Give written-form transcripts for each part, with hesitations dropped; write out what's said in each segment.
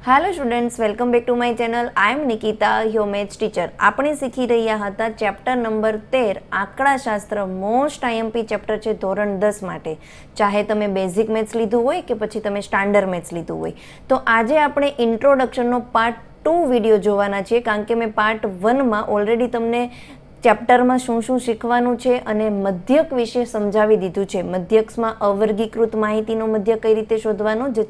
Hello students, welcome back to my channel. I am Nikita, your maths teacher. આપણે શીખી રહ્યા હતા ચેપ્ટર નંબર 13 આંકડાશાસ્ત્ર। મોસ્ટ આઈએમપી ચેપ્ટર છે ધોરણ 10 માટે, ચાહે તમે બેઝિક મેથ્સ લીધું હોય કે પછી તમે સ્ટાન્ડર્ડ મેથ્સ લીધું હોય। તો આજે આપણે ઇન્ટ્રોડક્શનનો પાર્ટ 2 વિડીયો જોવાના છીએ, કારણ કે મેં પાર્ટ 1 માં ઓલરેડી તમને ચેપ્ટરમાં શું શું શીખવાનું છે અને મધ્યક વિશે સમજાવી દીધું છે। મધ્યકમાં અવર્ગીકૃત માહિતીનો મધ્યક કઈ રીતે શોધવાનો, જે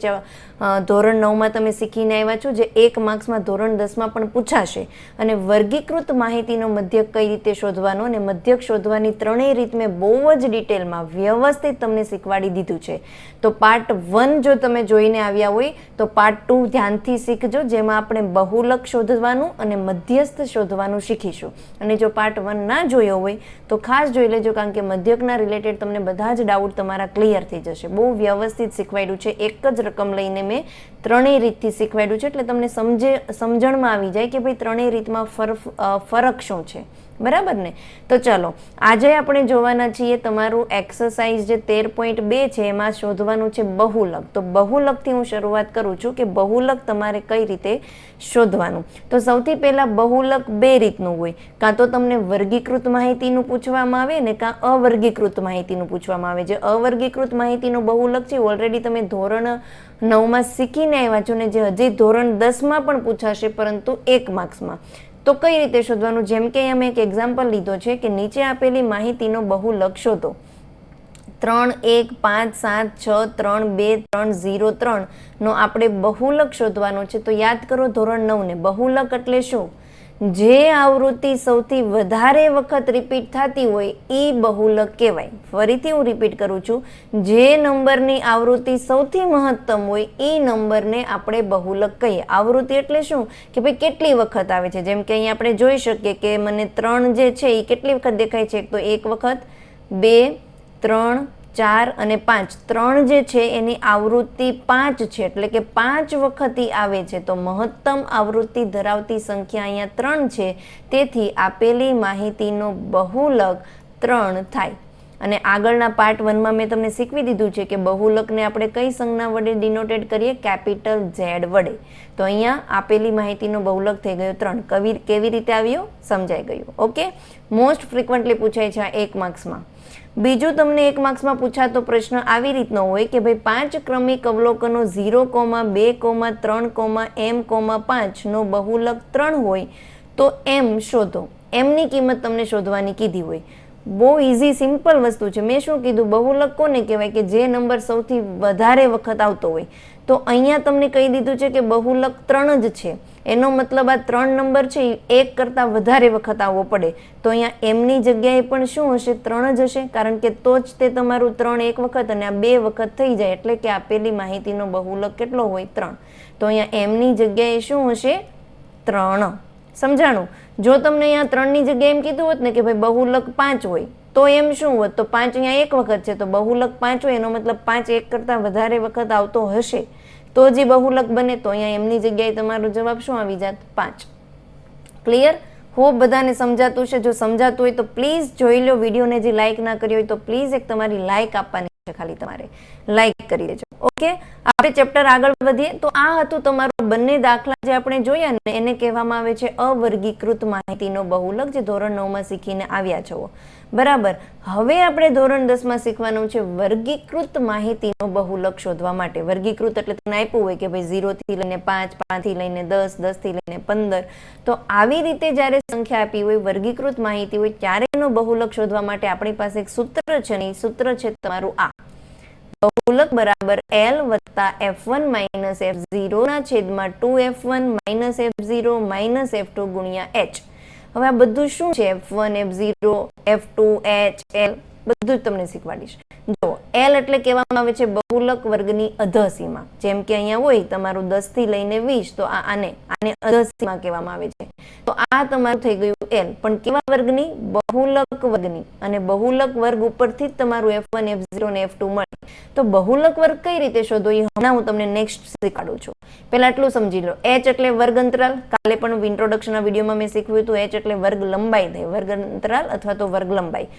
ધોરણ 9માં તમે શીખીને આવ્યા છો, જે 1 માર્ક્સમાં ધોરણ 10માં પણ પૂછાશે। અને વર્ગીકૃત માહિતીનો મધ્યક કઈ રીતે શોધવાનો અને મધ્યક શોધવાની ત્રણેય રીત મેં બહુ જ ડિટેલમાં વ્યવસ્થિત તમને શીખવાડી દીધું છે। તો પાર્ટ 1 જો તમે જોઈને આવ્યા હોય તો પાર્ટ 2 ધ્યાનથી શીખજો, જેમાં આપણે બહુલક શોધવાનું અને મધ્યસ્થ શોધવાનું શીખીશું। અને જો પાર્ટ 1 ના જોયો હોય તો ખાસ જોઈ લેજો, કારણ કે મધ્યકના રિલેટેડ તમને બધા જ ડાઉટ તમારા ક્લિયર થઈ જશે। બહુ વ્યવસ્થિત શીખવાડ્યું છે, એક જ રકમ લઈને મેં ત્રણેય રીતથી શીખવાડ્યું છે, એટલે તમને સમજણમાં આવી જાય કે ભાઈ ત્રણેય રીતમાં ફરક શું છે, બરાબર ને। તો ચલો, આજે આપણે જોવાના છીએ તમારું એક્સરસાઇઝ જે 13.2 છે, એમાં શોધવાનું છે બહુલક। તો બહુલકથી હું શરૂઆત કરું છું કે બહુલક તમારે કઈ રીતે શોધવાનું। તો સૌથી પહેલા બહુલક બે રીતનું હોય, કાં તો તમને વર્ગીકૃત માહિતીનું પૂછવામાં આવે ને કાં અવર્ગીકૃત માહિતીનું પૂછવામાં આવે। જે અવર્ગીકૃત માહિતીનું બહુલક છે ઓલરેડી તમે ધોરણ 9માં શીખીને આવ્યા છો ને, જે હજી ધોરણ 10માં પણ પૂછાશે, પરંતુ 1 માર્ક્સમાં। તો કઈ રીતે શોધવાનું, જેમ કે અહીંયા મેં એક એક્ઝામ્પલ લીધો છે કે નીચે આપેલી માહિતીનો બહુલક શોધો। 3, 1, 5, 7, 6, 3, 2, 3, 0, 3 નો આપણે બહુલક શોધવાનો છે। તો યાદ કરો ધોરણ 9 ને, બહુલક એટલે શું? જે આવૃત્તિ સૌથી વધારે વખત રિપીટ થતી હોય એ બહુલક કહેવાય। ફરીથી હું રિપીટ કરું છું, જે નંબરની આવૃત્તિ સૌથી મહત્તમ હોય એ નંબરને આપણે બહુલક કહીએ। આવૃત્તિ એટલે શું કે ભાઈ કેટલી વખત આવે છે। જેમ કે અહીંયા આપણે જોઈ શકીએ કે મને 3 જે છે એ કેટલી વખત દેખાય છે, તો 1 વખત, 2, 3, 4 અને 5, 3 જે છે એની આવૃત્તિ 5 છે, એટલે કે 5 વખત આવે છે। તો મહત્તમ આવૃત્તિ ધરાવતી સંખ્યા અહીંયા 3 છે, તેથી આપેલી માહિતીનો બહુલક 3 થાય। અને આગળના પાર્ટ 1માં મેં તમને શીખવી દીધું છે કે બહુલકને આપણે કઈ સંજ્ઞા વડે ડિનોટેડ કરીએ, કેપિટલ Z વડે। તો અહીંયા આપેલી માહિતીનો બહુલક થઈ ગયો 3। કેવી રીતે આવ્યો સમજાઈ ગયું, ઓકે। મોસ્ટ ફ્રિકવન્ટલી પૂછાય છે આ 1 માર્ક્સમાં। બીજું તમને 1 માર્ક્સમાં પૂછાતો પ્રશ્ન આવી રીતનો હોય કે ભાઈ 5 ક્રમિક અવલોકનો 0, 2, 3, M, 5 નો બહુલક 3 હોય તો M શોધો। M ની કિંમત તમને શોધવાની કીધી હોય। બહુ ઇઝી સિમ્પલ વસ્તુ છે। મેં શું કીધું, બહુલક કોને કહેવાય કે જે નંબર સૌથી વધારે વખત આવતો હોય। તો અહીંયા તમને કહી દીધું છે કે બહુલક 3 જ છે, એનો મતલબ આ 3 નંબર છે એ 1 કરતાં વધારે વખત આવવો પડે। તો અહીંયા એમની જગ્યાએ પણ શું હશે, 3 જ હશે, કારણ કે તો જ તે તમારું 3 1 વખત અને આ 2 વખત થઈ જાય, એટલે કે આપેલી માહિતીનો બહુલક કેટલો હોય, 3। તો અહીંયા એમની જગ્યાએ શું હશે, 3। સમજાણું? જો તમને અહીંયા 3 ની જગ્યાએ એમ કીધું હોત ને કે ભાઈ બહુલક 5 હોય તો એમ શું હોત, તો 5 અહીંયા 1 વખત છે, તો બહુલક 5 હોય એનો મતલબ 5 1 કરતાં વધારે વખત આવતો હશે તો જે બહુલક બને। તો અહીંયા એમની જગ્યાએ તમારો જવાબ શું આવી જાત, 5। ક્લિયર? હોપ બધાને સમજાતું છે। જો સમજાતું હોય તો પ્લીઝ જોઈ લો વિડીયોને, જે લાઇક ના કરી હોય તો પ્લીઝ એક તમારી લાઇક આપવાની છે, ખાલી તમારે લાઇક કરી દેજો, ઓકે। આપણે ચેપ્ટર આગળ વધીએ તો આ હતું તમારું બંને દાખલા જે આપણે જોયા ને, એને કહેવામાં આવે છે અવર્ગીકૃત માહિતીનો બહુલક, જે ધોરણ 9માં શીખીને આવ્યા છો, બરાબર। હવે આપણે ધોરણ 10માં શીખવાનું છે વર્ગીકૃત માહિતીનો બહુલક શોધવા માટે। વર્ગીકૃત એટલે તમને આપ્યું હોય કે ભાઈ 0 થી લઈને 5, 5 થી લઈને 10, 10 થી લઈને 15, તો આવી રીતે જ્યારે સંખ્યા આપી હોય, વર્ગીકૃત માહિતી હોય, ત્યારે એનો બહુલક શોધવા માટે આપણી પાસે એક સૂત્ર છે ને, એ સૂત્ર છે તમારું આ: બહુલક બરાબર L વત્તા F1 માઇનસ F0 ના છેદમાં 2F1 minus F0 minus F2 ગુણ્યા H। હવે આ બધું શું છે, F1, F0, F2, H, L બધું જ તમને શીખવાડીશ। જો L એટલે કહેવામાં આવે છે બહુલક વર્ગની અધસીમા। જેમ કે અહીંયા હોય તમારું 10 થી લઈને 20, તો આને અધસીમા કહેવામાં આવે છે। તો આ તમારું થઈ ગયું L, પણ કેવા વર્ગની, બહુલક વર્ગની। અને બહુલક વર્ગ ઉપરથી જ તમારું F1, F0 અને F2 મળે। તો બહુલક વર્ગ કઈ રીતે શોધો એ હમણાં હું તમને નેક્સ્ટ શીખવાડું છું। પહેલા એટલું સમજી લો, H એટલે વર્ગ અંતરાલ। કાલે પણ ઇન્ટ્રોડક્શનના વિડીયોમાં મેં શીખવ્યું હતું, H એટલે વર્ગ લંબાઈ થાય, વર્ગ અંતરાલ અથવા તો વર્ગ લંબાઈ।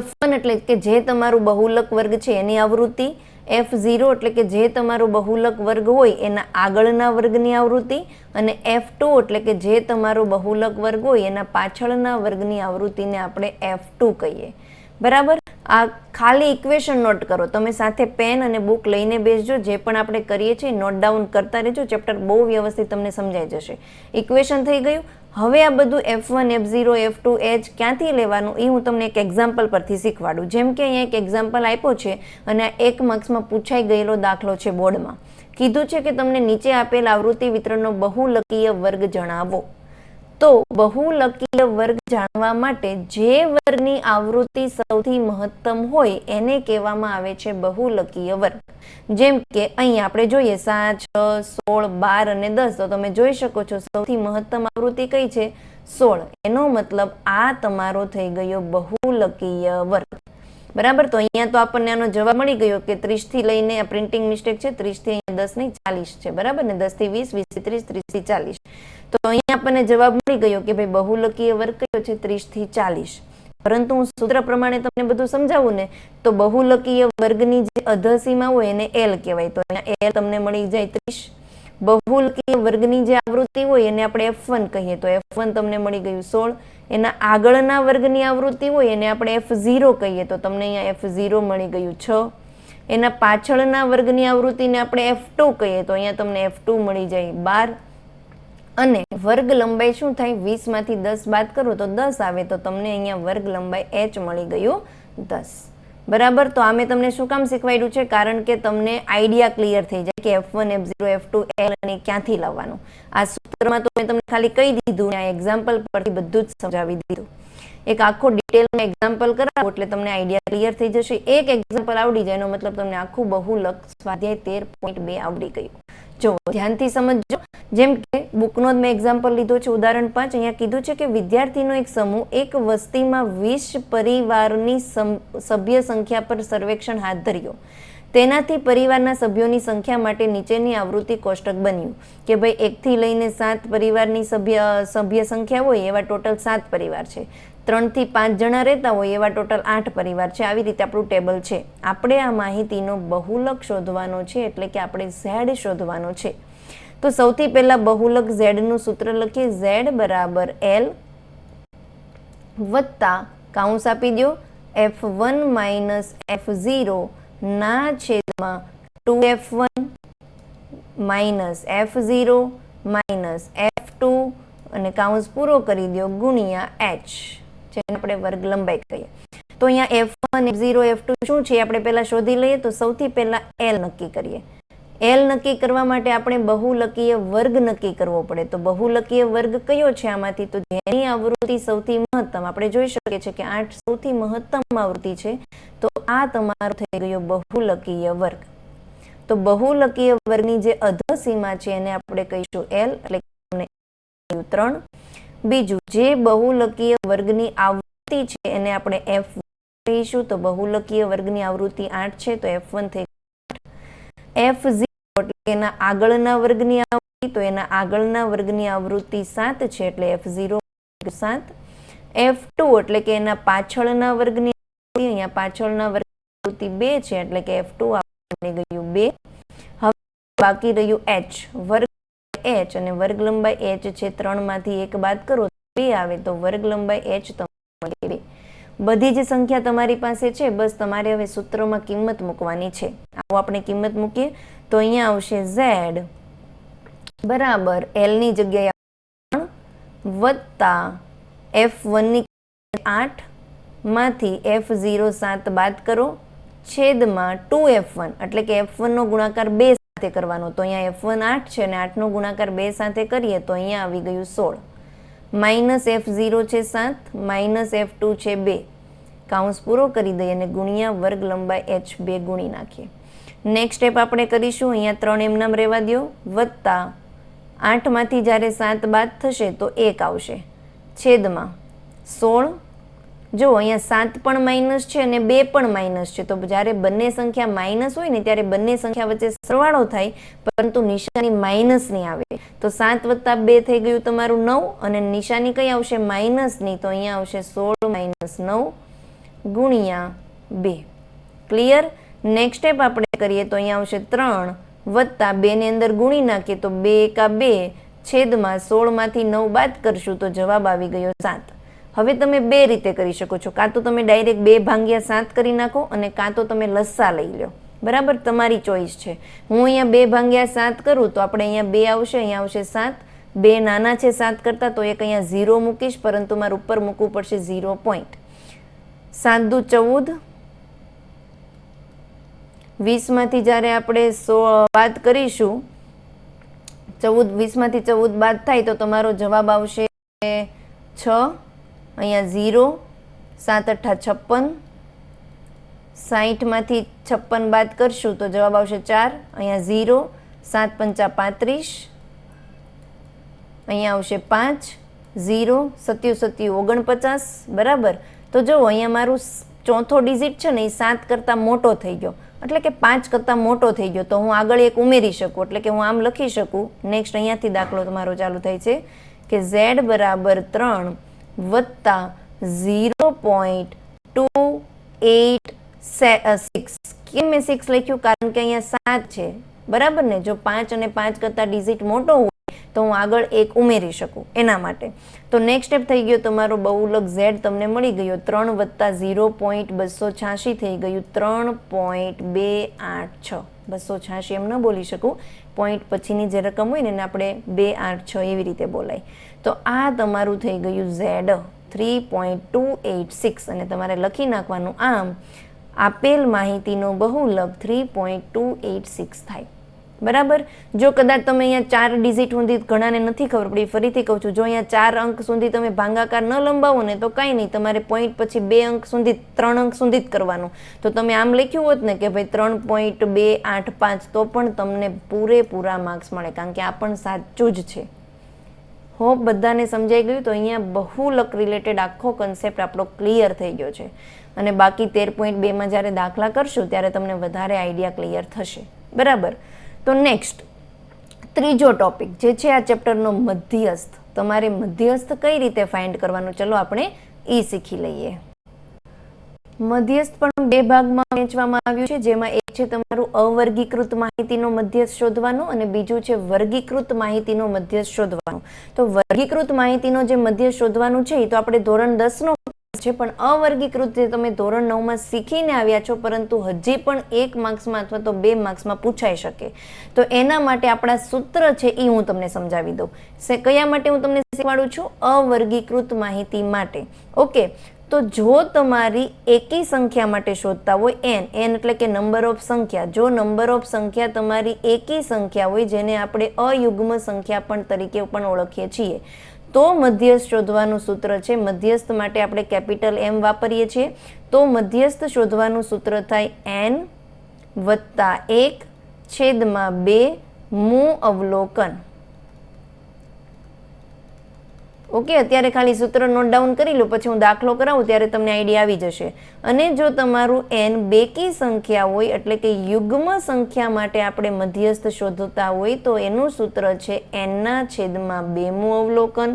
F1 એટલે કે જે તમારું બહુલક વર્ગ છે એની આવૃત્તિ, F0 એટલે કે જે તમારો બહુલક વર્ગ હોય એના આગળના વર્ગની આવૃત્તિ, અને F2 એટલે કે જે તમારો બહુલક વર્ગ હોય એના પાછળના વર્ગની આવૃત્તિને આપણે F2 કહીએ. બરાબર. આ ખાલી ઇક્વેશન નોટ કરો. તમે સાથે પેન અને બુક લઈને બેસજો. જે પણ આપણે કરીએ છીએ નોટ ડાઉન કરતા રહેજો. ચેપ્ટર બહુ વ્યવસ્થિત તમને સમજાઈ જશે. ઇક્વેશન થઈ ગયું. હવે આ બધું F1, F0, F2, H ક્યાંથી લેવાનું એ હું તમને એક એક્ઝામ્પલ પરથી શીખવાડું. જેમ કે અહીંયા એક એક્ઝામ્પલ આપ્યો છે અને આ 1 માર્ક્સમાં પૂછાઈ ગયેલો દાખલો છે બોર્ડમાં. કીધું છે કે તમને નીચે આપેલ આવૃત્તિ વિતરણનો બહુલકીય વર્ગ જણાવો. તો બહુલકીય વર્ગ જાણવા માટે જે વર્ગની આવૃત્તિ સૌથી મહત્તમ હોય એને કહેવામાં આવે છે બહુલકીય વર્ગ. જેમ કે અહીં આપણે જોઈએ 7, 6, 16, 12 અને 10. તો તમે જોઈ શકો છો સૌથી મહત્તમ આવૃત્તિ કઈ છે? 16. એનો મતલબ આ તમારો થઈ ગયો બહુલકીય વર્ગ. બરાબર. તો અહીંયા તો આપણને આનો જવાબ મળી ગયો કે 30 થી લઈને આ પ્રિન્ટિંગ મિસ્ટેક છે, 30 થી અહીંયા 10 નહીં 40 છે. બરાબર ને 10 થી 20, 20 થી 30, 30 થી 40. તો અહીંયા આપણને જવાબ મળી ગયો કે ભાઈ બહુલકીય વર્ગ કયો છે? 30 થી 40. પરંતુ હું સૂત્ર પ્રમાણે તમને બધું સમજાવું ને તો બહુલકીય વર્ગની જે અધસીમા હોય એને L કહેવાય. તો અહીંયા L તમને મળી જાય 30. બહુલકીય વર્ગની જે આવૃત્તિ હોય એને આપણે F1 કહીએ. તો F1 તમને મળી ગયું 16. એના આગળના વર્ગની આવૃત્તિ હોય એને આપણે F0 કહીએ. તો તમને અહીંયા F0 મળી ગયું 6. એના પાછળના વર્ગની આવૃત્તિને આપણે F2 કહીએ. તો અહીંયા તમને F2 મળી જાય 12. અને વર્ગ લંબાઈ શું થાય? 20 માંથી 10 બાદ કરો તો 10 આવે. તો તમને અહીંયા વર્ગ લંબાઈ H મળી ગયું 10. બરાબર. તો આ મેં તમને શું કામ શીખવાડ્યું છે? કારણ કે તમને આઈડિયા ક્લિયર થઈ જાય કે F1, F0, F2, L અને ક્યાંથી લાવવાનું. આ સૂત્રમાં તો મેં તમને ખાલી કહી દીધું, આ એક્ઝામ્પલ પરથી બધું જ સમજાવી દીધું. એક આખો ડિટેલમાં એક્ઝામ્પલ કરાવો એટલે તમને આઈડિયા ક્લિયર થઈ જશે. એક એક્ઝામ્પલ આવડી જાય એનો મતલબ તમને આખું બહુલક સ્વાધ્યાય 13.2 આવડી ગયું. જો ધ્યાનથી સમજજો. જેમ કે બુકનો જ મેં એક્ઝામ્પલ લીધો છે. ઉદાહરણ 5 અહીંયા કીધું છે કે વિદ્યાર્થીનો એક સમૂહ એક વસ્તીમાં 20 પરિવારની સભ્ય સંખ્યા પર સર્વેક્ષણ હાથ ધર્યો. તેનાથી પરિવારના સભ્યોની સંખ્યા માટે નીચેની આવૃત્તિ કોષ્ટક બન્યું કે ભાઈ 1 થી લઈને 7 પરિવારની સભ્ય સંખ્યા હોય એવા ટોટલ 7 પરિવાર છે. 3 થી 5 જણા રહેતા હોય એવા ટોટલ 8 પરિવાર છે. આવી રીતે આપણું ટેબલ છે. આપણે આ માહિતીનો બહુલક શોધવાનો છે, એટલે કે આપણે Z શોધવાનો છે. તો સૌથી પહેલા બહુલક Z નું સૂત્ર લખીએ. Z બરાબર L વત્તા કૌંસ આપી દો F1 માઇનસ F0 ના છેદમાં 2F1 minus F0 minus F2 અને કૌંસ પૂરો કરી દો ગુણ્યા H, જેને આપણે વર્ગ લંબાઈ કહીએ. તો અહીંયા F1, F0, F2 શું છે આપણે પહેલા શોધી લઈએ. તો સૌથી પહેલા L નક્કી કરીએ. L નક્કી કરવા માટે આપણે બહુલકીય વર્ગ નક્કી કરવો પડે. તો બહુલકીય વર્ગ કયો છે આમાંથી? તો જેની આવૃત્તિ સૌથી મહત્તમ, આપણે જોઈ શકીએ છીએ કે 8 સૌથી મહત્તમ આવૃત્તિ છે. તો આ તમારો થઈ ગયો બહુલકીય વર્ગ. તો બહુલકીય વર્ગની જે અધસીમા છે એને આપણે કહીશું L, એટલે તમને 3. બીજું જે બહુલકીય વર્ગની આવૃત્તિ છે એને આપણે F કહીશું. તો બહુલકીય વર્ગની આવૃત્તિ 8 છે તો F1 થઈ ગયું. F0 એટલે એના આગળના વર્ગની આવૃત્તિ, તો એના આગળના વર્ગની આવૃત્તિ 7 છે એટલે F0 7. F2 એટલે કે એના પાછળના વર્ગની આવૃત્તિ, અહીંયા પાછળના વર્ગની આવૃત્તિ 2 છે એટલે કે F2 આપણને ગયું 2. હવે બાકી રહ્યું H, વર્ગ H અને વર્ગ લંબાઈ H છે. 3 માંથી 1 બાદ કરો તો 2 આવે. તો વર્ગ લંબાઈ H તમને 2. બધી જ સંખ્યા તમારી પાસે છે, બસ તમારે હવે સૂત્રમાં કિંમત મૂકવાની છે. આવો આપણે કિંમત મૂકીએ તો અહીંયા આવશે Z બરાબર L ની જગ્યાએ 3 વત્તા F1 ની 8 માંથી F0 7 બાદ કરો છેદમાં 2F1, એટલે કે F1 નો ગુણાકાર 2 સાથે કરવાનો. તો અહીંયા F1 8 છે અને 8 નો ગુણાકાર 2 સાથે કરીએ તો અહીંયા આવી ગયું 16. માઇનસ F0 છે 7, માઇનસ F2 છે 2. કૌંસ પૂરો કરી દઈએ અને ગુણ્યા વર્ગ લંબાઈ H2 ગુણી નાખીએ. નેક્સ્ટ સ્ટેપ આપણે કરીશું. અહીંયા 3 એમનામ રહેવા દો વત્તા 8 માંથી જ્યારે 7 બાદ થશે તો 1 આવશે છેદમાં 16. જો અહીંયા 7 પણ માઇનસ છે અને 2 પણ માઇનસ છે. તો જ્યારે બંને સંખ્યા માઇનસ હોય ને ત્યારે બંને સંખ્યા વચ્ચે સરવાળો થાય, પરંતુ નિશાની માઇનસ ની આવે. તો 7 વત્તા 2 થઈ ગયું તમારું 9 અને નિશાની કઈ આવશે? માઇનસની. તો અહીંયા આવશે 16 માઇનસ 9 ગુણ્યા 2. ક્લિયર? નેક્સ્ટ સ્ટેપ આપણે કરીએ તો અહીંયા આવશે 3 વત્તા 2 ની અંદર ગુણી નાખીએ તો 2 એકા 2 છેદમાં 16 માંથી 9 બાદ કરશું તો જવાબ આવી ગયો 7. હવે તમે બે રીતે કરી શકો છો, કાં તો તમે ડાયરેક્ટ 2 ભાગ્યા 7 કરી નાખો અને કાં તો તમે લસ્સા લઈ લો. બરાબર, તમારી ચોઈસ છે. હું અહીંયા 2 ભાગ્યા 7 કરું તો આપણે અહીંયા 2 આવશે, અહીંયા આવશે 7. 2 નાના છે 7 કરતાં, તો એક અહીંયા 0 મૂકીશ, પરંતુ મારે ઉપર મૂકવું પડશે 0 પોઈન્ટ. 7 દુ 14, 20 માંથી જ્યારે આપણે 100 બાદ કરીશું, 20 માંથી 14 બાદ થાય તો તમારો જવાબ આવશે 6. અહીંયા 0, 7 8 56, 60 માંથી 56 બાદ કરશું તો જવાબ આવશે 4. અહીંયા 0, 7 5 35, અહીંયા આવશે 5, 0 7 7 49. બરાબર, તો જુઓ અહીંયા મારું ચોથો ડિજિટ છે ને એ 7 કરતાં મોટો થઈ ગયો, એટલે કે 5 કરતાં મોટો થઈ ગયો, તો હું આગળ એક ઉમેરી શકું, એટલે કે હું આમ લખી શકું. નેક્સ્ટ અહીંયાથી દાખલો તમારો ચાલુ થાય છે કે z બરાબર 3 વત્તા 0.286. કેમ મેં 6 લખ્યું? કારણ કે અહીંયા 7 છે. બરાબર ને, જો 5 અને 5 કરતાં ડિજિટ મોટો હોય તો હું આગળ એક ઉમેરી શકું એના માટે. તો નેક્સ્ટ સ્ટેપ થઈ ગયો તમારો બહુલક z તમને મળી ગયો 3 વત્તા 0.286 થઈ ગયું 3.286. 286 એમ ન બોલી શકું, પોઈન્ટ પછીની જે રકમ હોય ને એને આપણે 286 એવી રીતે બોલાય. તો આ તમારું થઈ ગયું z 3.286 અને તમારે લખી નાખવાનું આમ આપેલ માહિતીનો બહુલક 3.286 થાય. બરાબર, જો કદાચ તમે અહીંયા 4 ડિજિટ સુધી, ઘણાને નથી ખબર પડી, ફરીથી કહું છું, જો અહીંયા 4 અંક સુધી તમે ભાગાકાર ન લંબાવો ને તો કાંઈ નહીં, તમારે પોઈન્ટ પછી 2 અંક સુધી, 3 અંક સુધી જ કરવાનું. તો તમે આમ લખ્યું હોત ને કે ભાઈ 3.285 તો પણ તમને પૂરેપૂરા માર્ક્સ મળે, કારણ કે આ પણ સાચું જ છે. હોપ બધાને સમજાઈ ગયું. તો અહીંયા બહુલક રિલેટેડ આખો કન્સેપ્ટ આપણો ક્લિયર થઈ ગયો છે અને બાકી 13.2માં જ્યારે દાખલા કરશું ત્યારે તમને વધારે આઈડિયા ક્લિયર થશે. બરાબર, તો નેક્સ્ટ ત્રીજો ટોપિક જે છે આ ચેપ્ટરનો મધ્યસ્થ. તમારે મધ્યસ્થ કઈ રીતે ફાઇન્ડ કરવાનું, ચલો આપણે એ શીખી લઈએ. મધ્યસ્થ પણ બે ભાગમાં વહેંચવામાં આવ્યું છે, જેમાં એક છે તમારું અવર્ગીકૃત માહિતીનો મધ્યસ્થ શોધવાનો અને બીજું છે વર્ગીકૃત માહિતીનો મધ્યસ્થ શોધવાનો. તો વર્ગીકૃત માહિતીનો જે મધ્યસ્થ શોધવાનું છે એ તો આપણે ધોરણ 10નો છે, પણ અવર્ગીકૃત જે તમે ધોરણ 9માં શીખીને આવ્યા છો, પરંતુ હજી પણ 1 માર્ક્સમાં અથવા તો 2 માર્ક્સમાં પૂછાઈ શકે. તો એના માટે આપણા સૂત્ર છે એ હું તમને સમજાવી દઉં. કયા માટે હું તમને શીખવાડું છું? અવર્ગીકૃત માહિતી માટે. ઓકે, તો જો તમારી એકી સંખ્યા માટે શોધતા હોય n એટલે કે નંબર ઓફ સંખ્યા, જો નંબર ઓફ સંખ્યા તમારી એકી સંખ્યા હોય, જેને આપણે અયુગ્મ સંખ્યા પણ તરીકે પણ ઓળખીએ છીએ, તો મધ્યસ્થ શોધવાનું સૂત્ર છે. મધ્યસ્થ માટે આપણે કેપિટલ M વાપરીએ છીએ. તો મધ્યસ્થ શોધવાનું સૂત્ર થાય n વત્તા 1 છેદમાં 2 મૂ અવલોકન. ઓકે, અત્યારે ખાલી સૂત્ર નોટ ડાઉન કરી લો, પછી હું દાખલો કરાવું ત્યારે તમને આઈડિયા આવી જશે. અને જો તમારું n બેકી સંખ્યા હોય, એટલે કે યુગ્મ સંખ્યા માટે આપણે મધ્યસ્થ શોધતા હોય, તો એનું સૂત્ર છે n/2 મૂ અવલોકન.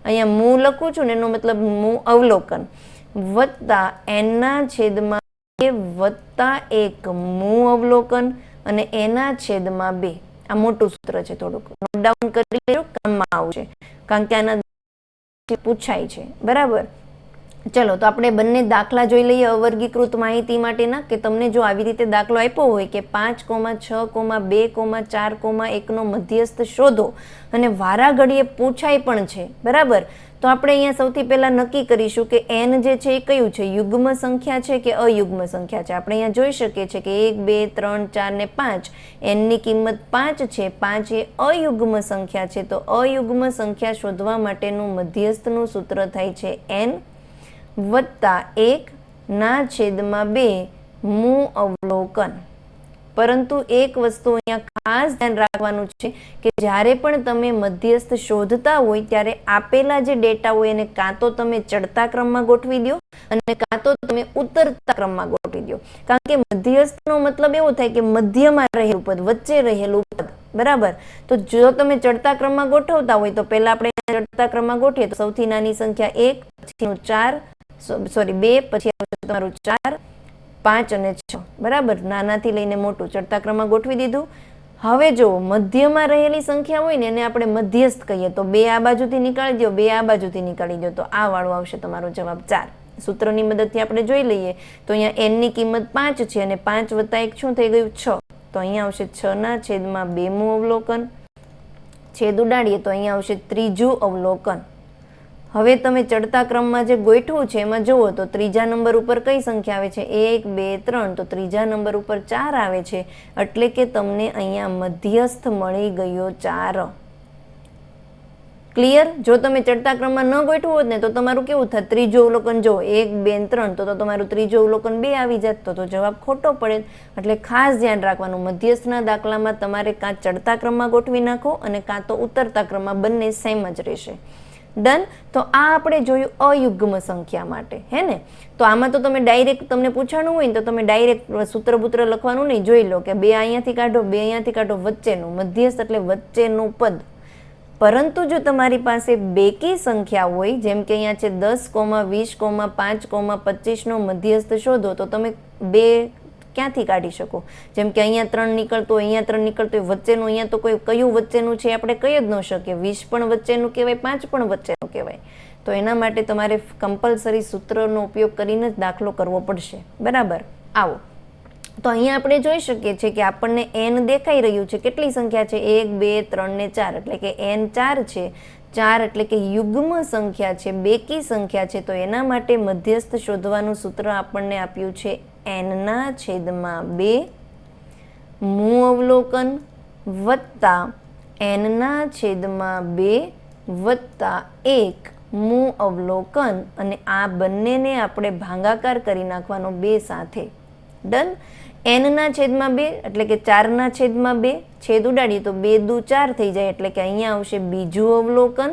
અહીંયા મૂ લખું છું ને એનો મતલબ મૂ અવલોકન વત્તા n/2 વત્તા 1 મૂ અવલોકન અને n/2. આ મોટું સૂત્ર છે, થોડુંક નોટ ડાઉન કરી લેજો, કામમાં આવશે, કારણ કે આના પૂછાય છે. બરાબર, ચલો તો આપણે બંને દાખલા જોઈ લઈએ અવર્ગીકૃત માહિતી માટેના. કે તમને જો આવી રીતે દાખલો આપ્યો હોય કે 5,6,2,4,1 નો મધ્યસ્થ શોધો અને વારા ઘડીએ પૂછાય પણ છે. બરાબર, તો આપણે અહીંયા સૌથી પહેલા નક્કી કરીશું કે n જે છે એ કયું છે, યુગ્મ સંખ્યા છે કે અયુગ્મ સંખ્યા છે. આપણે અહીંયા જોઈ શકીએ છીએ કે 1 2 3 4 ને 5, n ની કિંમત 5 છે. 5 એ અયુગ્મ સંખ્યા છે. તો અયુગ્મ સંખ્યા શોધવા માટેનું મધ્યસ્થનું સૂત્ર થાય છે n વત્તા 1/2 મૂ અવલોકન. પરંતુ એક વસ્તુ અહીંયા ખાસ ધ્યાન રાખવાનું છે કે જ્યારે પણ તમે મધ્યસ્થ શોધતા હોય ત્યારે આપેલા જે ડેટા હોય એને કાં તો તમે ચડતા ક્રમમાં ગોઠવી દો અને કાં તો તમે ઉતરતા ક્રમમાં ગોઠવી દો. કારણ કે મધ્યસ્થનો મતલબ એવો થાય કે મધ્યમાં રહેલું પદ, વચ્ચે રહેલું પદ. બરાબર, તો જો તમે ચડતા ક્રમમાં ગોઠવતા હોય તો પહેલા આપણે ચડતા ક્રમમાં ગોઠવીએ તો સૌથી નાની સંખ્યા 1, પછીનું 2, પછી આવશે તમારું 4, 5 અને 6, બરાબર. નાનાથી લઈને મોટું ચડતા ક્રમમાં ગોઠવી દીધું. હવે જો મધ્યમાં રહેલી સંખ્યા હોય ને એને આપણે મધ્યસ્થ કહીએ, તો 2 આ બાજુથી નીકાળી દો, 2 આ બાજુથી નીકાળી દો, તો આ વાળો આવશે તમારો જવાબ 4. સૂત્રની મદદથી આપણે જોઈ લઈએ તો અહીંયા n ની કિંમત 5 છે અને 5 + 1 શું થઈ ગયું 6, તો અહીંયા આવશે 6/2મું અવલોકન. છેદ ઉડાડીએ તો અહીંયા આવશે ત્રીજું અવલોકન. હવે તમે ચડતા ક્રમમાં જે ગોઠવું છે એમાં જુઓ તો ત્રીજા નંબર ઉપર કઈ સંખ્યા આવે છે 1 2 3, તો ત્રીજા નંબર ઉપર 4 આવે છે, એટલે કે તમને અહીંયા મધ્યસ્થ મળી ગયો 4. ક્લિયર? જો તમે ચડતા ક્રમમાં ન ગોઠવું હોત ને તો તમારું કેવું થાય? ત્રીજું અવલોકન જો 1 2 3, તો તમારું ત્રીજું અવલોકન 2 આવી જાત, તો જવાબ ખોટો પડે. એટલે ખાસ ધ્યાન રાખવાનું, મધ્યસ્થના દાખલામાં તમારે કાં ચડતા ક્રમમાં ગોઠવી નાખો અને કાં તો ઉતરતા ક્રમમાં, બંને સેમ જ રહેશે. ડન. તો આ આપણે જોયું અયુગ્મ સંખ્યા માટે, હે ને? તો આમાં તો તમે ડાયરેક્ટ, તમને પૂછાણું હોય ને તો તમે ડાયરેક્ટ સૂત્ર બૂત્ર લખવાનું નહીં, જોઈ લો કે 2 અહીંયાથી કાઢો, 2 અહીંયાથી કાઢો, વચ્ચેનું. મધ્યસ્થ એટલે વચ્ચેનું પદ. પરંતુ જો તમારી પાસે બેકી સંખ્યા હોય, જેમ કે અહીંયા છે 10, 20, 5, 25 નો મધ્યસ્થ શોધો, તો તમે 2 ક્યાંથી કાઢી શકો? જેમ કે અહીંયા 3 નીકળતો, અહીંયા 3 નીકળતો, વચ્ચેનું અહીંયા તો કોઈ કયું વચ્ચેનું છે આપણે કહી જ ન શકીએ. 20 પણ વચ્ચેનું કહેવાય, 5 પણ વચ્ચેનું કહેવાય. તો એના માટે તમારે કમ્પલસરી સૂત્રનો ઉપયોગ કરીને જ દાખલો કરવો પડશે, બરાબર. આવો તો અહીંયા આપણે જોઈ શકીએ છીએ કે આપણને n દેખાઈ રહ્યું છે. કેટલી સંખ્યા છે? 1 2 3 ને 4, એટલે કે n 4 છે. 4 એટલે કે યુગ્મ સંખ્યા છે, બેકી સંખ્યા છે. તો એના માટે મધ્યસ્થ શોધવાનું સૂત્ર આપણને આપ્યું છે n/2 મું અવલોકન વત્તા n/2 વત્તા 1 મું અવલોકન, અને આ બંનેને આપણે ભાગાકાર કરી નાખવાનો 2 સાથે. ડન. n/2 એટલે કે 4/2, છેદ ઉડાડીએ તો 2 દુ 4 થઈ જાય, એટલે કે અહીંયા આવશે બીજું અવલોકન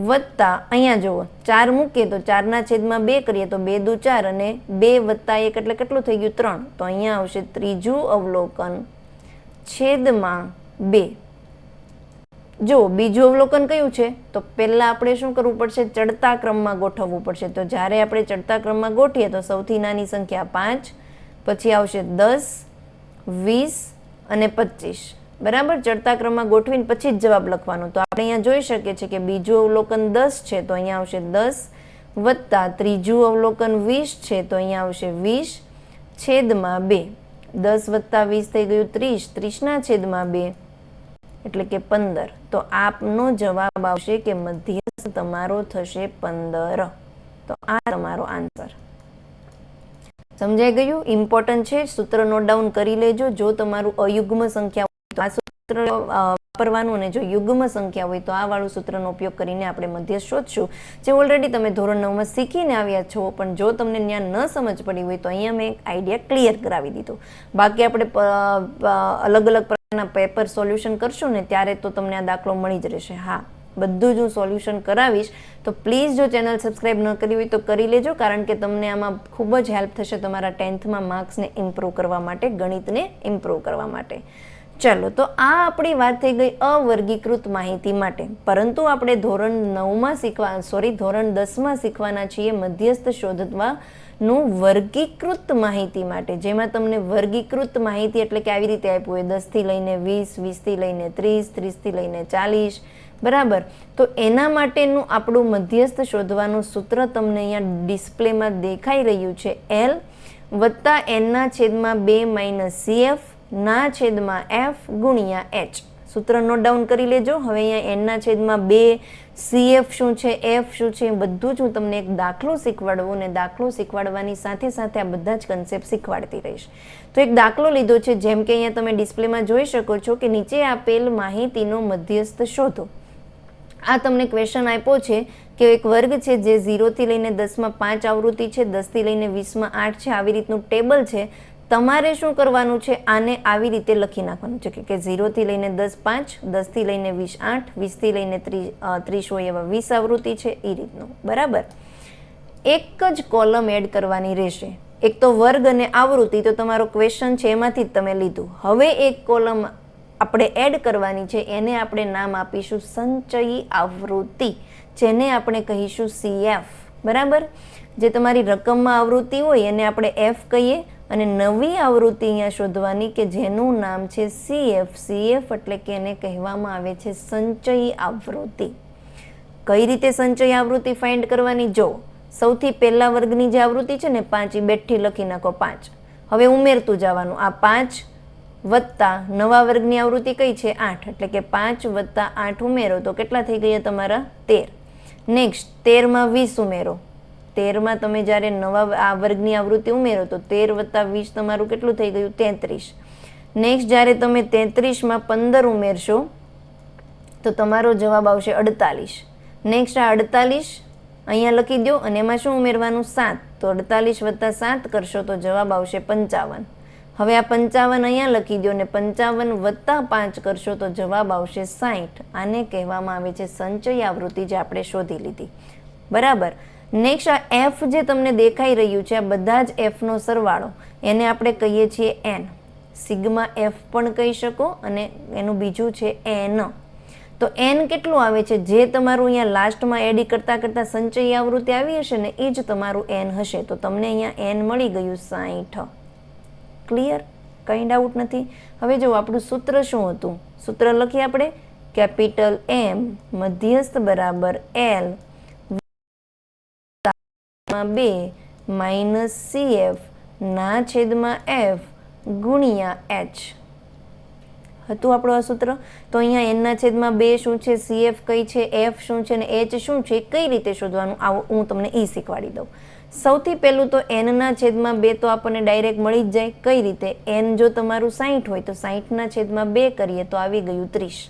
વત્તા, અહીંયા જુઓ 4 મૂકીએ તો 4/2 કરીએ તો 2 દુ 4, અને 2 વત્તા 1 એટલે કેટલું થઈ ગયું 3, તો અહીંયા આવશે ત્રીજું અવલોકન છેદમાં 2. જો બીજું અવલોકન કયું છે? તો પહેલા આપણે શું કરવું પડશે? ચડતા ક્રમમાં ગોઠવવું પડશે. તો જ્યારે આપણે ચડતા ક્રમમાં ગોઠીએ તો સૌથી નાની સંખ્યા 5, પછી આવશે 10, 20 અને 25, બરાબર. ચડતા ક્રમમાં ગોઠવીને પછી જ જવાબ લખવાનો. તો આપણે અહીંયા જોઈ શકીએ છીએ કે બીજું અવલોકન 10 છે, તો અહીંયા આવશે 10 વત્તા ત્રીજું અવલોકન 20 છે, તો અહીંયા આવશે 20 છેદમાં 2. 10 વત્તા 20 થઈ ગયું 30, 30/2 એટલે કે 15. તો આપનો જવાબ આવશે કે મધ્યસ્થ તમારો થશે 15. તો આ તમારો આન્સર. સમજાઈ ગયું? ઇમ્પોર્ટન્ટ છે, સૂત્ર નોટ ડાઉન કરી લેજો. જો તમારું અયુગ્મ સંખ્યા હોય તો આ સૂત્ર વાપરવાનું, અને જો યુગ્મ સંખ્યા હોય તો આ વાળું સૂત્રનો ઉપયોગ કરીને આપણે મધ્યસ્થ શોધશું, જે ઓલરેડી તમે ધોરણ 9માં શીખીને આવ્યા છો. પણ જો તમને ત્યાં ન સમજ પડી હોય તો અહીંયા મેં એક આઈડિયા ક્લિયર કરાવી દીધો. બાકી આપણે અલગ અલગ પ્રકારના પેપર સોલ્યુશન કરશું ને ત્યારે તો તમને આ દાખલો મળી જ રહેશે. હા, બધું જ હું સોલ્યુશન કરાવીશ. તો પ્લીઝ જો ચેનલ સબસ્ક્રાઈબ ન કરી હોય તો કરી લેજો, કારણ કે તમને આમાં ખૂબ જ હેલ્પ થશે તમારા 10thમાં માર્ક્સને ઇમ્પ્રૂવ કરવા માટે, ગણિતને ઇમ્પ્રૂવ કરવા માટે. ચાલો, તો આ આપણી વાત થઈ ગઈ અવર્ગીકૃત માહિતી માટે. પરંતુ આપણે ધોરણ 9માં ધોરણ 10માં શીખવાના છીએ મધ્યસ્થ શોધવાનું વર્ગીકૃત માહિતી માટે, જેમાં તમને વર્ગીકૃત માહિતી એટલે કે આવી રીતે આપ્યું હોય 10 થી લઈને 20, 20 થી લઈને 30, 30 થી લઈને 40, બરાબર. તો એના માટેનું આપણું મધ્યસ્થ શોધવાનું સૂત્ર તમને અહીંયા ડિસ્પ્લેમાં દેખાઈ રહ્યું છે. L વત્તા n/2 - CF ના છેદમાં f ગુણ્યા h. સૂત્ર નોટ ડાઉન કરી લેજો. હવે અહીંયા n/2, CF શું છે, f શું છે, બધું જ હું તમને એક દાખલો શીખવાડવું, અને દાખલો શીખવાડવાની સાથે સાથે આ બધા જ કન્સેપ્ટ શીખવાડતી રહીશ. તો એક દાખલો લીધો છે, જેમ કે અહીંયા તમે ડિસ્પ્લેમાં જોઈ શકો છો કે નીચે આપેલ માહિતીનો મધ્યસ્થ શોધો. આ તમને ક્વેશ્ચન આપ્યો છે કે એક વર્ગ છે જે 0 થી લઈને 10માં 5 આવૃત્તિ છે, 10 થી લઈને 20માં 8 છે, આવી રીતનું ટેબલ છે. તમારે શું કરવાનું છે? આને આવી રીતે લખી નાખવાનું છે કે 0 થી લઈને 10 5, 10 થી લઈને 20 8, 20 થી લઈને 30 હોય એવા 20 આવૃત્તિ છે, એ રીતનું, બરાબર. એક જ કોલમ એડ કરવાની રહેશે. એક તો વર્ગ અને આવૃત્તિ તો તમારો ક્વેશ્ચન છે એમાંથી જ તમે લીધું. હવે એક કોલમ આપણે એડ કરવાની છે, એને આપણે નામ આપીશું સંચયી આવૃત્તિ, જેને આપણે કહીશું CF. બરાબર. જે તમારી રકમમાં આવૃત્તિ હોય એને આપણે એફ કહીએ અને નવી આવૃત્તિ અહીંયા શોધવાની કે જેનું નામ છે સીએફ. સીએફ એટલે કે એને કહેવામાં આવે છે સંચયી આવૃત્તિ. કઈ રીતે સંચયી આવૃત્તિ ફાઇન્ડ કરવાની? જો સૌથી પહેલા વર્ગની જે આવૃત્તિ છે ને 5 એ બેઠી લખી નાખો 5. હવે ઉમેરતું જવાનું. આ 5 વત્તા નવા વર્ગની આવૃત્તિ કઈ છે 8 એટલે કે 5 વત્તા 8 ઉમેરો તો કેટલા થઈ ગયા તમારા 13. નેક્સ્ટ 13 માં 20 ઉમેરો. 13 માં તમે જ્યારે નવા આ વર્ગની આવૃત્તિ ઉમેરો તો 13 વત્તા 20 તમારું કેટલું થઈ ગયું 33. નેક્સ્ટ જ્યારે તમે 33 માં 15 ઉમેરશો તો તમારો જવાબ આવશે 48. નેક્સ્ટ આ 48 અહીંયા લખી દો અને એમાં શું ઉમેરવાનું 7. તો 48 વત્તા 7 કરશો તો જવાબ આવશે 55. હવે આ 55 અહીંયા લખી દો અને 55 વત્તા 5 કરશો તો જવાબ આવશે 60. આને કહેવામાં આવે છે સંચયી આવૃત્તિ જે આપણે શોધી લીધી. બરાબર. નેક્સ્ટ આ એફ જે તમને દેખાઈ રહ્યું છે આ બધા જ એફનો સરવાળો એને આપણે કહીએ છીએ એન. સિગ્મા એફ પણ કહી શકો અને એનું બીજું છે એન. તો એન કેટલું આવે છે? જે તમારું અહીંયા લાસ્ટમાં એડી કરતાં કરતાં સંચયી આવૃત્તિ આવી હશે ને એ જ તમારું એન હશે. તો તમને અહીંયા એન મળી ગયું 60. ક્લિયર? કંઈ ડાઉટ નથી? હવે જો આપણું સૂત્ર શું હતું? સૂત્ર લખીએ આપણે. કેપિટલ એમ મધ્યસ્થ બરાબર એલ 2 માઇનસ સીએફ ના છેદમાં એફ ગુણ્યા એચ હતું આપણું આ સૂત્ર. તો અહીંયા એનના છેદમાં 2 શું છે, સીએફ કઈ છે, એફ શું છે અને એચ શું છે, કઈ રીતે શોધવાનું આવું હું તમને શીખવાડી દઉં. સૌથી પહેલું તો એનના છેદમાં 2 તો આપણને ડાયરેક્ટ મળી જ જાય. કઈ રીતે? એન જો તમારું 60 હોય તો 60ના છેદમાં 2 કરીએ તો આવી ગયું 30.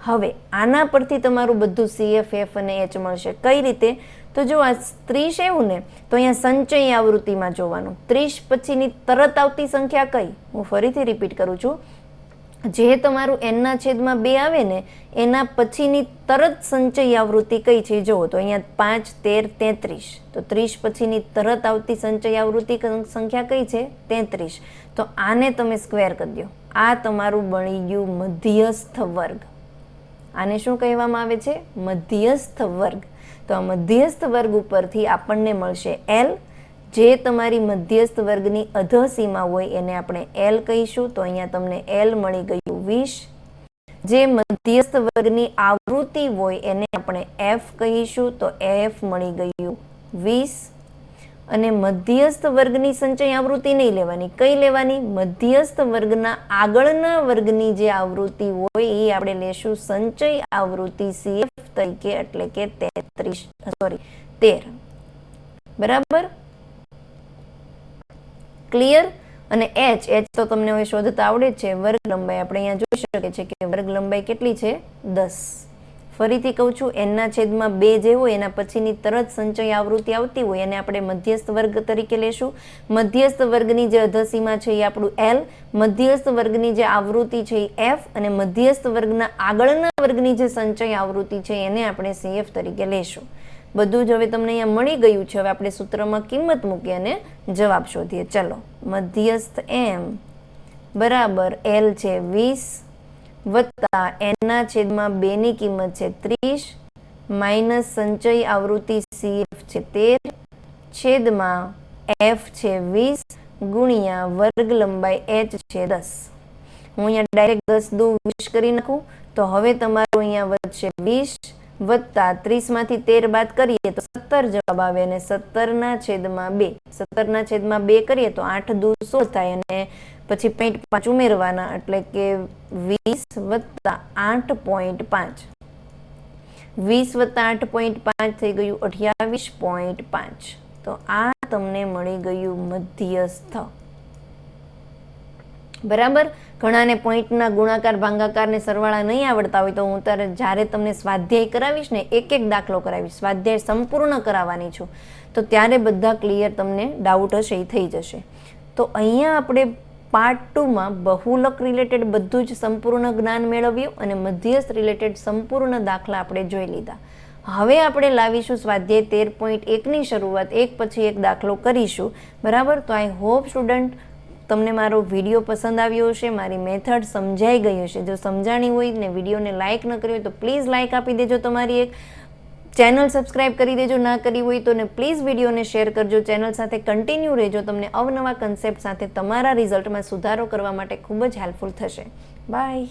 હવે આના પરથી તમારું બધું સીએફ એફ અને એચ મળશે. કઈ રીતે? તો જો આ 30 એવું ને તો અહીંયા સંચયી આવૃત્તિમાં જોવાનું. 30 પછીની તરત આવતી સંખ્યા કઈ? હું ફરીથી રિપીટ કરું છું. જે તમારું એનના છેદમાં 2 આવે ને એના પછીની તરત સંચયી આવૃત્તિ કઈ છે જુઓ. તો અહીંયા 5, 13, 33. તો 30 પછીની તરત આવતી સંચયી આવૃત્તિ સંખ્યા કઈ છે? 33. તો આને તમે સ્ક્વેર કરી દો. આ તમારું બની ગયું મધ્યસ્થ વર્ગ. આને શું કહેવામાં આવે છે? મધ્યસ્થ વર્ગ. તો આ મધ્યસ્થ વર્ગ ઉપરથી આપણને મળશે એલ. જે તમારી મધ્યસ્થ વર્ગની અધસીમા હોય એને આપણે એલ કહીશું. તો અહીંયા તમને એલ મળી ગયું 20. જે મધ્યસ્થ વર્ગની આવૃત્તિ હોય એને આપણે એફ કહીશું. તો એફ મળી ગયું 20. અને મધ્યસ્થ વર્ગની સંચય આવૃત્તિ નહીં લેવાની. કઈ લેવાની? મધ્યસ્થ વર્ગના આગળના વર્ગની જે આવૃત્તિ હોય એ આપણે લેશું સંચય આવૃત્તિ સીએફ તરીકે એટલે કે 13. બરાબર? ક્લિયર? અને એચ તો તમને હવે શોધતા આવડે જ છે. વર્ગ લંબાઈ આપણે અહીંયા જોઈ શકીએ છીએ કે વર્ગ લંબાઈ કેટલી છે? 10. ફરીથી કહું છું, એનના છેદમાં 2 જે હોય એના પછીની તરત સંચય આવૃત્તિ આવતી હોય એને આપણે મધ્યસ્થ વર્ગ તરીકે લેશું. મધ્યસ્થ વર્ગની જે અધસીમા છે એ આપણું એલ, મધ્યસ્થ વર્ગની જે આવૃત્તિ છે એ એફ અને મધ્યસ્થ વર્ગના આગળના વર્ગની જે સંચય આવૃત્તિ છે એને આપણે સીએફ તરીકે લેશું. બધું જ હવે તમને અહીંયા મળી ગયું છે. હવે આપણે સૂત્રમાં કિંમત મૂકી અને જવાબ શોધીએ. ચલો, મધ્યસ્થ એમ બરાબર એલ છે 20 વત્તા એનના છેદમાં 2 ની કિંમત છે 30 માઇનસ સંચય આવૃત્તિ સીએફ છે 13 છેદમાં એફ છે 20 ગુણ્યા વર્ગ લંબાઈ એચ છે 10. હું અહીંયા ડાયરેક્ટ 10 દુ 20 કરી નાખું તો હવે તમારું અહીંયા વધશે 20 વત્તા 30 માંથી 13 બાદ કરીએ તો 17 જવાબ આવે અને 17ના છેદમાં 2. 17ના છેદમાં 2 કરીએ તો 8 દુ 16 થાય અને પછી 0.5 ઉમેરવાના એટલે કે 20 વત્તા 8.5. 20 વત્તા 8.5 થઈ ગયું 28.5. તો આ તમને મળી ગયું મધ્યસ્થ. બરાબર? ઘણાને પોઈન્ટના ગુણાકાર ભાગાકાર ને સરવાળા નહીં આવડતા હોય તો હું જ્યારે તમને સ્વાધ્યાય કરાવીશ ને એક એક દાખલો કરાવીશ, સ્વાધ્યાય સંપૂર્ણ કરાવવાની છું, તો ત્યારે બધા ક્લિયર તમને ડાઉટ હશે એ થઈ જશે. તો અહીંયા આપણે પાર્ટ 2માં બહુલક રિલેટેડ બધું જ સંપૂર્ણ જ્ઞાન મેળવ્યું અને મધ્યસ્થ રિલેટેડ સંપૂર્ણ દાખલા આપણે જોઈ લીધા. હવે આપણે લાવીશું સ્વાધ્યાય 13.1ની શરૂઆત, એક પછી એક દાખલો કરીશું. બરાબર? તો આઈ હોપ સ્ટુડન્ટ તમને મારો વિડીયો પસંદ આવ્યો હશે, મારી મેથડ સમજાઈ ગઈ હશે. જો સમજાણી હોય ને વિડીયોને લાઇક ન કરી હોય તો પ્લીઝ લાઇક આપી દેજો તમારી એક. ચેનલ સબસ્ક્રાઇબ કરી દેજો, ના કરી હોય તો ને પ્લીઝ વિડીયોને શેર કરજો. ચેનલ સાથે કન્ટિન્યુ રહેજો, તમને અવનવા કન્સેપ્ટ સાથે તમારા રિઝલ્ટમાં સુધારો કરવા માટે ખૂબ જ હેલ્પફુલ થશે. બાય.